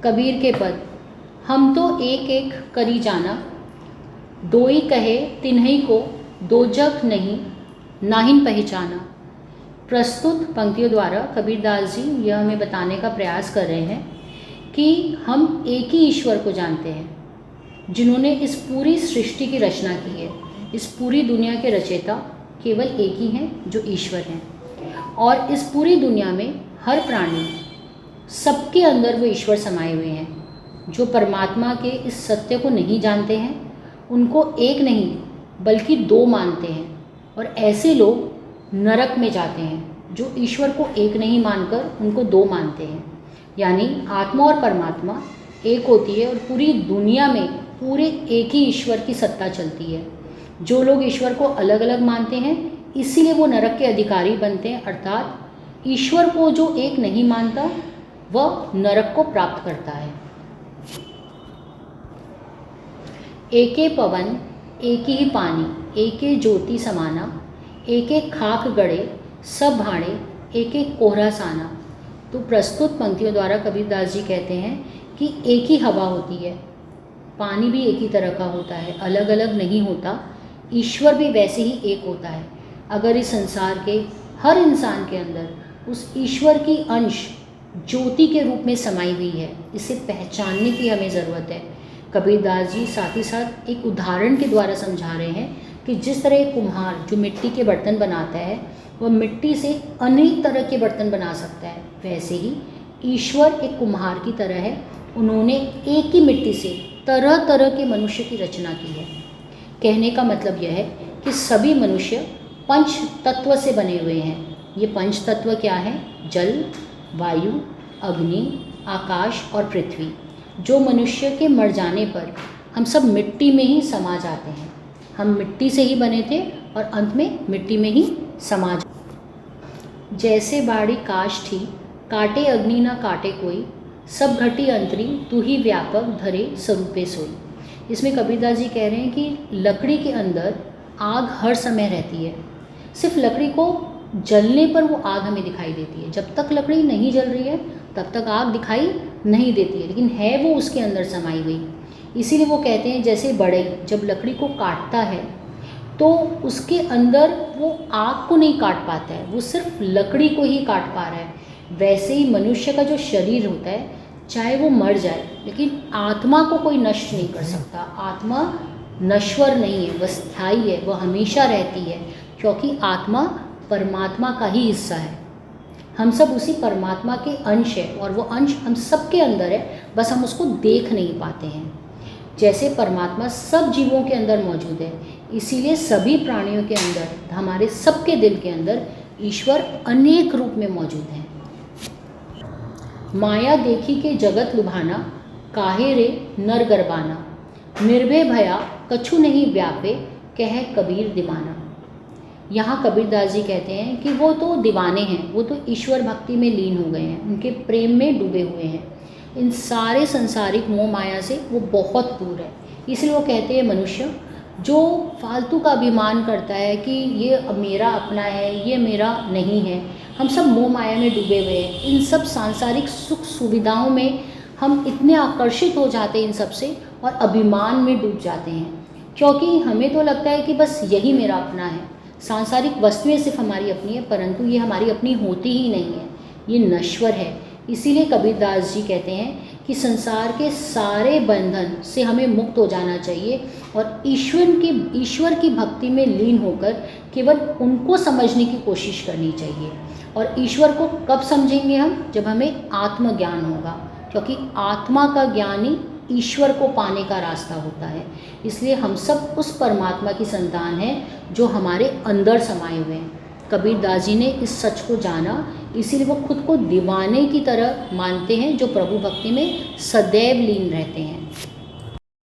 कबीर के पद, हम तो एक एक करी जाना, दोई कहे तिन्हई को, दो जग नहीं नाहिन पहचाना। प्रस्तुत पंक्तियों द्वारा कबीरदास जी यह हमें बताने का प्रयास कर रहे हैं कि हम एक ही ईश्वर को जानते हैं, जिन्होंने इस पूरी सृष्टि की रचना की है। इस पूरी दुनिया के रचयिता केवल एक ही हैं, जो ईश्वर हैं। और इस पूरी दुनिया में हर प्राणी, सबके अंदर वो ईश्वर समाये हुए हैं। जो परमात्मा के इस सत्य को नहीं जानते हैं, उनको एक नहीं बल्कि दो मानते हैं, और ऐसे लोग नरक में जाते हैं जो ईश्वर को एक नहीं मानकर उनको दो मानते हैं। यानी आत्मा और परमात्मा एक होती है और पूरी दुनिया में पूरे एक ही ईश्वर की सत्ता चलती है। जो लोग ईश्वर को अलग अलग मानते हैं, इसीलिए वो नरक के अधिकारी बनते हैं। अर्थात ईश्वर को जो एक नहीं मानता, वह नरक को प्राप्त करता है। एके पवन एके ही पानी, एके ज्योति समाना, एक एक खाक गड़े सब भाड़े, एक एक कोहरा साना। तो प्रस्तुत पंक्तियों द्वारा कबीरदास जी कहते हैं कि एक ही हवा होती है, पानी भी एक ही तरह का होता है, अलग अलग नहीं होता। ईश्वर भी वैसे ही एक होता है। अगर इस संसार के हर इंसान के अंदर उस ईश्वर की अंश ज्योति के रूप में समाई हुई है, इसे पहचानने की हमें ज़रूरत है। कबीरदास जी साथ ही साथ एक उदाहरण के द्वारा समझा रहे हैं कि जिस तरह एक कुम्हार जो मिट्टी के बर्तन बनाता है, वह मिट्टी से अनेक तरह के बर्तन बना सकता है, वैसे ही ईश्वर एक कुम्हार की तरह है। उन्होंने एक ही मिट्टी से तरह तरह के मनुष्य की रचना की है। कहने का मतलब यह है कि सभी मनुष्य पंच तत्व से बने हुए हैं। ये पंच तत्व क्या हैं? जल, वायु, अग्नि, आकाश और पृथ्वी। जो मनुष्य के मर जाने पर हम सब मिट्टी में ही समा जाते हैं। हम मिट्टी से ही बने थे और अंत में मिट्टी में ही समा जाते। जैसे बाड़ी काश थी, काटे अग्नि ना काटे कोई, सब घटी अंतरी तू ही व्यापक धरे स्वरूपे सोई। इसमें कबीरदास जी कह रहे हैं कि लकड़ी के अंदर आग हर समय रहती है। सिर्फ लकड़ी को जलने पर वो आग हमें दिखाई देती है। जब तक लकड़ी नहीं जल रही है तब तक आग दिखाई नहीं देती है, लेकिन है वो उसके अंदर समाई हुई। इसीलिए वो कहते हैं जैसे बढ़ई जब लकड़ी को काटता है तो उसके अंदर वो आग को नहीं काट पाता है, वो सिर्फ लकड़ी को ही काट पा रहा है। वैसे ही मनुष्य का जो शरीर होता है, चाहे वो मर जाए, लेकिन आत्मा को कोई नष्ट नहीं कर सकता। आत्मा नश्वर नहीं है, वह स्थायी है, वह हमेशा रहती है, क्योंकि आत्मा परमात्मा का ही हिस्सा है। हम सब उसी परमात्मा के अंश है और वो अंश हम सब के अंदर है, बस हम उसको देख नहीं पाते हैं। जैसे परमात्मा सब जीवों के अंदर मौजूद है, इसीलिए सभी प्राणियों के अंदर, हमारे सबके दिल के अंदर ईश्वर अनेक रूप में मौजूद है। माया देखी के जगत लुभाना, काहे रे नर गरबाना, निर्भय भया कछु नहीं व्यापे, कह कबीर दीवाना। यहाँ कबीरदास जी कहते हैं कि वो तो दीवाने हैं, वो तो ईश्वर भक्ति में लीन हो गए हैं, उनके प्रेम में डूबे हुए हैं। इन सारे संसारिक मोह माया से वो बहुत दूर है। इसलिए वो कहते हैं मनुष्य जो फालतू का अभिमान करता है कि ये मेरा अपना है, ये मेरा नहीं है, हम सब मोह माया में डूबे हुए हैं। इन सब सांसारिक सुख सुविधाओं में हम इतने आकर्षित हो जाते हैं इन सब से, और अभिमान में डूब जाते हैं, क्योंकि हमें तो लगता है कि बस यही मेरा अपना है। सांसारिक वस्तुएं सिर्फ हमारी अपनी है, परंतु ये हमारी अपनी होती ही नहीं है, ये नश्वर है। इसीलिए कबीरदास जी कहते हैं कि संसार के सारे बंधन से हमें मुक्त हो जाना चाहिए और ईश्वर की भक्ति में लीन होकर केवल उनको समझने की कोशिश करनी चाहिए। और ईश्वर को कब समझेंगे हम? जब हमें आत्मज्ञान होगा, क्योंकि आत्मा का ज्ञान ही ईश्वर को पाने का रास्ता होता है। इसलिए हम सब उस परमात्मा की संतान हैं जो हमारे अंदर समाये हुए हैं। कबीरदास जी ने इस सच को जाना, इसीलिए वो खुद को दीवाने की तरह मानते हैं जो प्रभु भक्ति में सदैव लीन रहते हैं।